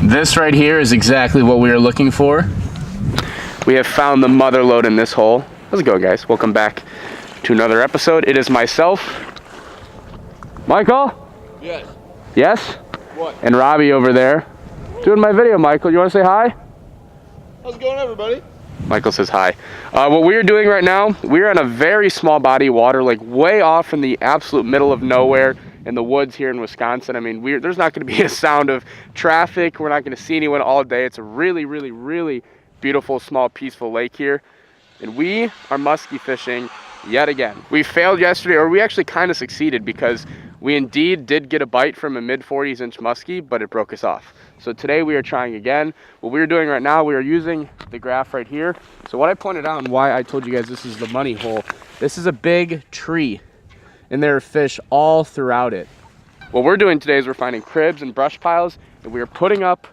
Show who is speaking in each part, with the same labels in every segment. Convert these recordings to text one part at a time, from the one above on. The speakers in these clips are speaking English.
Speaker 1: This right here is exactly what we are looking for. We have found the mother lode in this hole. How's it going, guys? Welcome back to another episode. It is myself, Michael?
Speaker 2: Yes.
Speaker 1: Yes?
Speaker 2: What?
Speaker 1: And Robbie over there. Doing my video, Michael. You want to say hi?
Speaker 2: How's it going, everybody?
Speaker 1: Michael says hi. What we are doing right now, we're on a very small body of water, like way off in the absolute middle of nowhere in the woods here in Wisconsin. I mean, there's not going to be a sound of traffic. We're not going to see anyone all day. It's a really, really, really beautiful, small, peaceful lake here. And we are muskie fishing yet again. We failed yesterday, or we actually kind of succeeded, because we indeed did get a bite from a mid-40s inch muskie, but it broke us off. So today we are trying again. What we're doing right now, we are using the graph right here. So what I pointed out and why I told you guys this is the money hole, this is a big tree and there are fish all throughout it. What we're doing today is we're finding cribs and brush piles, and we are putting up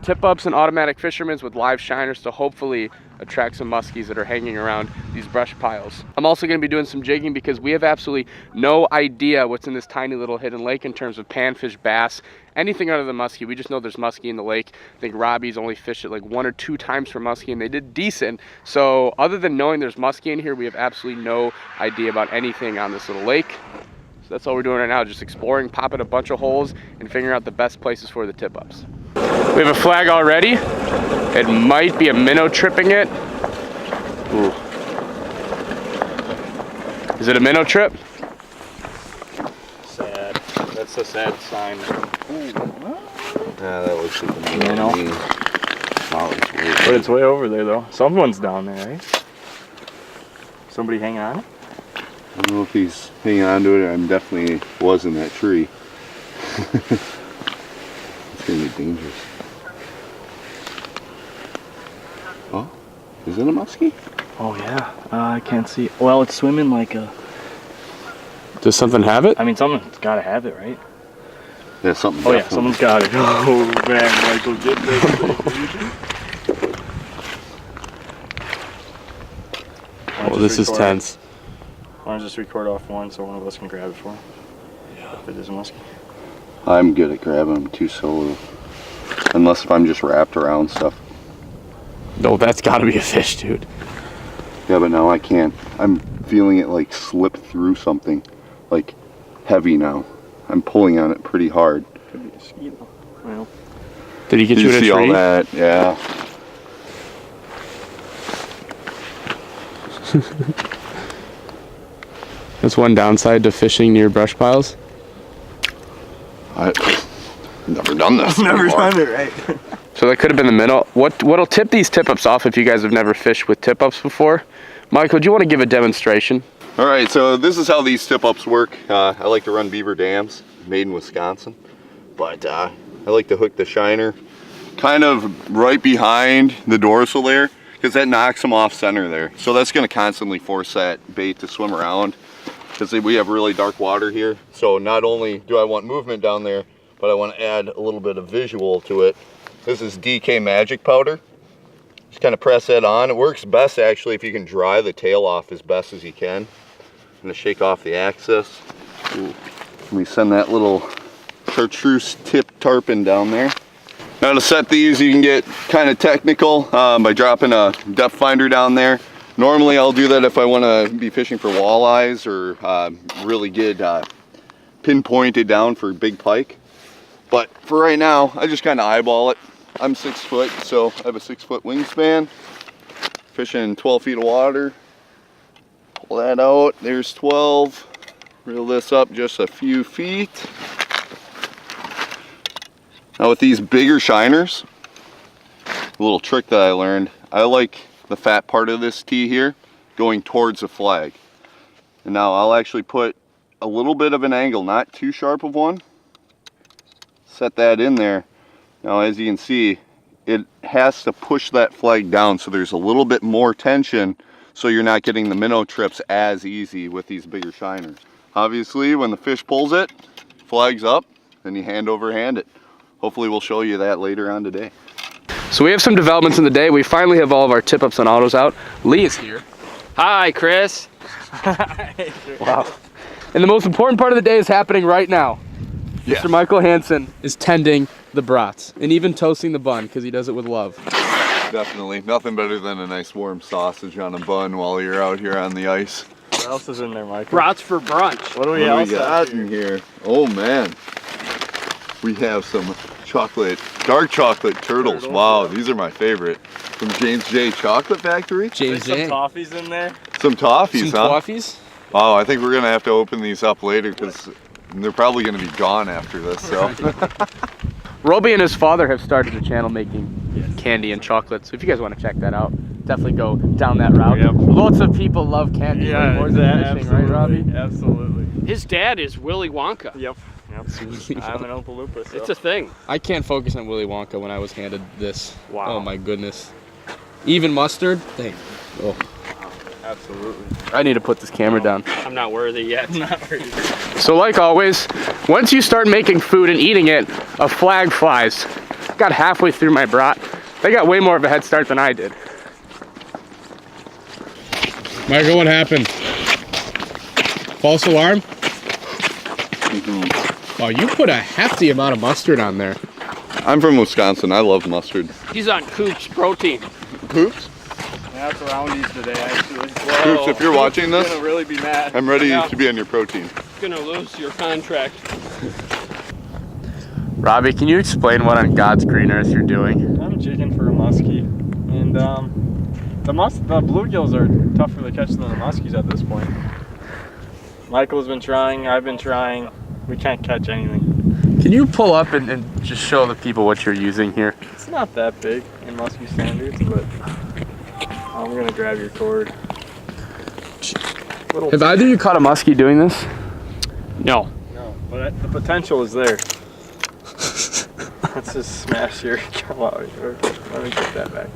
Speaker 1: tip-ups and automatic fishermen with live shiners to hopefully attract some muskies that are hanging around these brush piles. I'm also going to be doing some jigging because we have absolutely no idea what's in this tiny little hidden lake in terms of panfish, bass, anything other than muskie. We just know there's muskie in the lake. I think Robbie's only fished it like 1 or 2 times for muskie, and they did decent. So other than knowing there's muskie in here, we have absolutely no idea about anything on this little lake. So that's all we're doing right now, just exploring, popping a bunch of holes, and figuring out the best places for the tip-ups. We have a flag already. It might be a minnow tripping it. Ooh. Is it a minnow trip?
Speaker 2: Sad. That's a sad sign.
Speaker 3: Yeah, that looks like a
Speaker 2: minnow. But it's way over there, though. Someone's down there, right? Somebody hanging on it?
Speaker 3: I don't know if he's hanging on to it. I definitely was in that tree. It's gonna be dangerous. Oh, is it a muskie?
Speaker 2: Oh yeah, I can't see. Well, it's swimming like a...
Speaker 1: Does something have it?
Speaker 2: I mean, someone's gotta have it, right?
Speaker 3: Yeah, something.
Speaker 2: Oh yeah, someone's got it. Oh man, Michael, get this.
Speaker 1: Oh, this is tense.
Speaker 2: Why don't you just record off one so one of us can grab it for him? Yeah. If it is a muskie.
Speaker 3: I'm good at grabbing them too solo. Unless if I'm just wrapped around stuff.
Speaker 1: No, that's gotta be a fish, dude.
Speaker 3: Yeah, but now I can't. I'm feeling it like slip through something. Like heavy now. I'm pulling on it pretty hard.
Speaker 2: Could be a mosquito. Well.
Speaker 1: Did he get you in a tree?
Speaker 3: See all that? Yeah.
Speaker 1: That's one downside to fishing near brush piles.
Speaker 3: I've never done this.
Speaker 2: Never
Speaker 3: before.
Speaker 2: done it, right?
Speaker 1: So that could have been the minnow. What'll tip these tip-ups off if you guys have never fished with tip-ups before? Michael, do you want to give a demonstration?
Speaker 3: All right, so this is how these tip-ups work. I like to run beaver dams, made in Wisconsin. But I like to hook the shiner kind of right behind the dorsal there, because that knocks them off center there. So that's going to constantly force that bait to swim around, because we have really dark water here. So not only do I want movement down there, but I want to add a little bit of visual to it. This is DK Magic Powder. Just kind of press that on. It works best actually if you can dry the tail off as best as you can. I'm going to shake off the axis. Ooh. Let me send that little chartreuse tip tarpon down there. Now to set these, you can get kind of technical by dropping a depth finder down there. Normally I'll do that if I want to be fishing for walleyes or really get pinpointed down for big pike. But for right now, I just kind of eyeball it. I'm 6 foot, so I have a 6 foot wingspan. Fishing 12 feet of water. Pull that out, there's 12. Reel this up just a few feet. Now with these bigger shiners, a little trick that I learned, I like the fat part of this tee here going towards the flag. And now I'll actually put a little bit of an angle, not too sharp of one. Set that in there. Now as you can see, it has to push that flag down so there's a little bit more tension, so you're not getting the minnow trips as easy with these bigger shiners. Obviously when the fish pulls it, flag's up, then you hand over hand it. Hopefully we'll show you that later on today.
Speaker 1: So we have some developments in the day. We finally have all of our tip-ups and autos out. Lee is here. Hi, Chris. Wow. And the most important part of the day is happening right now.
Speaker 3: Yeah.
Speaker 1: Mr. Michael Hansen is tending the brats, and even toasting the bun because he does it with love.
Speaker 3: Definitely. Nothing better than a nice warm sausage on a bun while you're out here on the ice.
Speaker 2: What else is in there, Michael?
Speaker 4: Brats for brunch.
Speaker 2: What do we
Speaker 3: got in here? Oh man. We have some chocolate, dark chocolate turtles. Wow, these are my favorite. From James J. Chocolate Factory.
Speaker 1: James
Speaker 2: Some
Speaker 1: J.
Speaker 2: toffees in there.
Speaker 3: Some toffees,
Speaker 1: Some
Speaker 3: huh?
Speaker 1: toffees?
Speaker 3: Wow, I think we're gonna have to open these up later because they're probably gonna be gone after this. So.
Speaker 1: Roby and his father have started a channel making candy and chocolate, so if you guys want to check that out, definitely go down that route.
Speaker 2: Yep.
Speaker 1: Lots of people love candy more than fishing, right, Robbie?
Speaker 2: Absolutely.
Speaker 4: His dad is Willy Wonka.
Speaker 2: Yep. I'm an Oompa Loompa, so.
Speaker 4: It's a thing.
Speaker 1: I can't focus on Willy Wonka when I was handed this.
Speaker 2: Wow.
Speaker 1: Oh my goodness. Even mustard? Dang. Oh.
Speaker 2: Absolutely.
Speaker 1: I need to put this camera down.
Speaker 4: I'm not worthy yet.
Speaker 2: Not worried.
Speaker 1: So like always, once you start making food and eating it, a flag flies. Got halfway through my brat. They got way more of a head start than I did. Michael, what happened? False alarm? Oh, you put a hefty amount of mustard on there.
Speaker 3: I'm from Wisconsin. I love mustard.
Speaker 4: He's on Coop's protein.
Speaker 3: Hoops?
Speaker 2: Yeah, it's Roundy's today, actually.
Speaker 3: Hoops, if you're watching this,
Speaker 2: Gonna really be mad.
Speaker 3: I'm ready to be on your protein.
Speaker 4: Gonna lose your contract.
Speaker 1: Robbie, can you explain what on God's green earth you're doing?
Speaker 2: I'm jigging for a muskie, and the bluegills are tougher to catch than the muskies at this point. Michael's been trying, I've been trying. We can't catch anything.
Speaker 1: Can you pull up and just show the people what you're using here?
Speaker 2: It's not that big in muskie standards, but I'm gonna grab your cord.
Speaker 1: Have either of you caught a muskie doing this?
Speaker 4: No.
Speaker 2: No, but the potential is there. Let's just smash your come out. Let me get that back.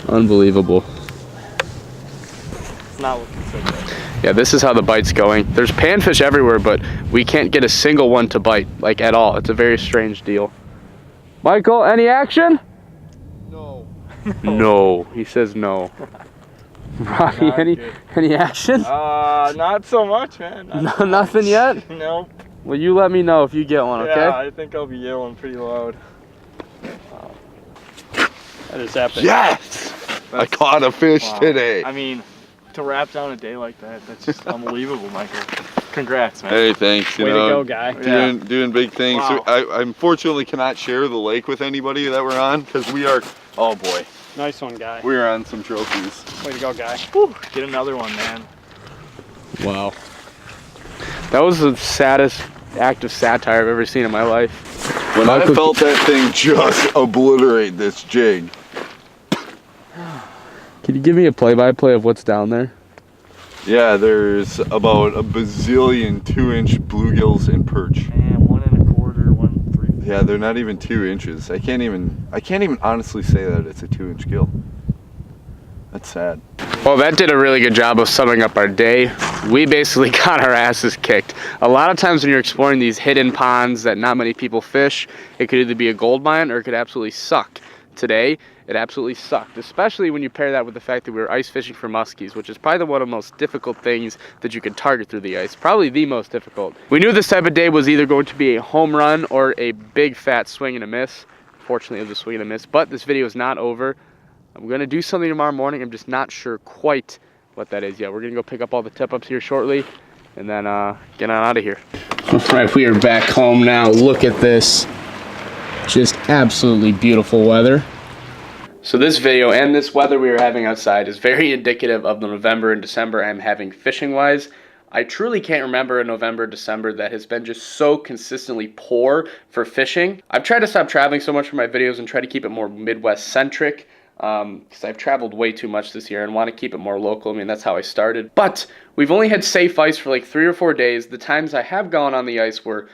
Speaker 1: Unbelievable.
Speaker 2: It's not looking so good.
Speaker 1: Yeah, this is how the bite's going. There's panfish everywhere, but we can't get a single one to bite, like at all. It's a very strange deal. Michael, any action?
Speaker 3: No.
Speaker 1: No, he says no. Robbie,
Speaker 2: Not
Speaker 1: any
Speaker 2: good.
Speaker 1: any action?
Speaker 2: Not so much, man.
Speaker 1: No, nothing yet?
Speaker 2: Nope.
Speaker 1: Well, you let me know if you get one, okay?
Speaker 2: Yeah, I think I'll be yelling pretty loud.
Speaker 4: That is epic.
Speaker 3: Yes! I caught a fish
Speaker 2: Wow.
Speaker 3: today.
Speaker 2: I mean, to wrap down a day like that, that's just unbelievable, Michael. Congrats, man.
Speaker 3: Hey, thanks. You
Speaker 4: Way
Speaker 3: know,
Speaker 4: to go, guy.
Speaker 3: Doing big things.
Speaker 2: Wow.
Speaker 3: I unfortunately cannot share the lake with anybody that we're on because we are, oh boy,
Speaker 4: Nice one, guy.
Speaker 3: we are on some trophies.
Speaker 4: Way to go, guy.
Speaker 2: Whew, get another one, man.
Speaker 1: Wow. That was the saddest act of satire I've ever seen in my life.
Speaker 3: When I
Speaker 1: Michael-
Speaker 3: felt that thing just obliterate this jig.
Speaker 1: Can you give me a play-by-play of what's down there?
Speaker 3: Yeah, there's about a bazillion 2-inch bluegills and perch.
Speaker 2: Man, 1 1/4, 1 3.
Speaker 3: Yeah, they're not even 2 inches. I can't even honestly say that it's a 2-inch gill. That's sad.
Speaker 1: Well, that did a really good job of summing up our day. We basically got our asses kicked. A lot of times when you're exploring these hidden ponds that not many people fish, it could either be a gold mine or it could absolutely suck. Today, it absolutely sucked, especially when you pair that with the fact that we were ice fishing for muskies, which is probably one of the most difficult things that you can target through the ice. Probably the most difficult. We knew this type of day was either going to be a home run or a big fat swing and a miss. Fortunately, it was a swing and a miss, but this video is not over. I'm gonna do something tomorrow morning. I'm just not sure quite what that is yet. We're gonna go pick up all the tip-ups here shortly and then get on out of here. All right, we are back home now. Look at this. Just absolutely beautiful weather. So this video and this weather we are having outside is very indicative of the November and December I'm having fishing-wise. I truly can't remember a November, December that has been just so consistently poor for fishing. I've tried to stop traveling so much for my videos and try to keep it more Midwest-centric because I've traveled way too much this year and want to keep it more local. I mean, that's how I started. But we've only had safe ice for like 3 or 4 days. The times I have gone on the ice were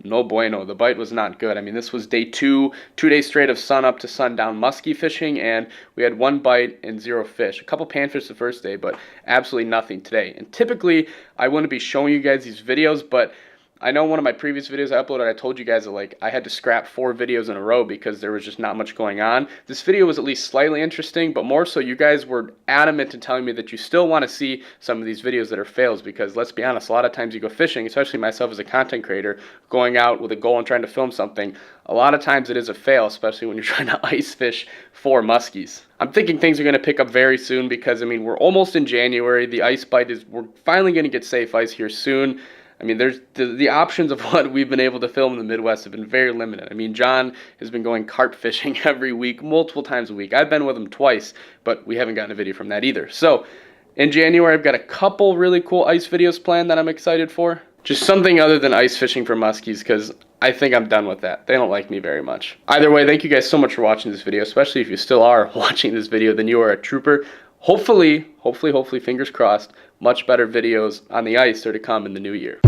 Speaker 1: no bueno. The bite was not good. I mean, this was day 2, 2 days straight of sun up to sundown muskie fishing, and we had 1 bite and 0 fish. A couple panfish the first day, but absolutely nothing today. And typically, I wouldn't be showing you guys these videos, but I know one of my previous videos I uploaded, I told you guys that like I had to scrap 4 videos in a row because there was just not much going on. This video was at least slightly interesting, but more so you guys were adamant in telling me that you still want to see some of these videos that are fails, because let's be honest, a lot of times you go fishing, especially myself as a content creator, going out with a goal and trying to film something, a lot of times it is a fail, especially when you're trying to ice fish for muskies. I'm thinking things are going to pick up very soon because, I mean, we're almost in January. The ice bite we're finally going to get safe ice here soon. I mean, there's the options of what we've been able to film in the Midwest have been very limited. I mean, John has been going carp fishing every week, multiple times a week. I've been with him twice, but we haven't gotten a video from that either. So in January, I've got a couple really cool ice videos planned that I'm excited for. Just something other than ice fishing for muskies, because I think I'm done with that. They don't like me very much. Either way, thank you guys so much for watching this video, especially if you still are watching this video, then you are a trooper. Hopefully, fingers crossed, much better videos on the ice are to come in the new year.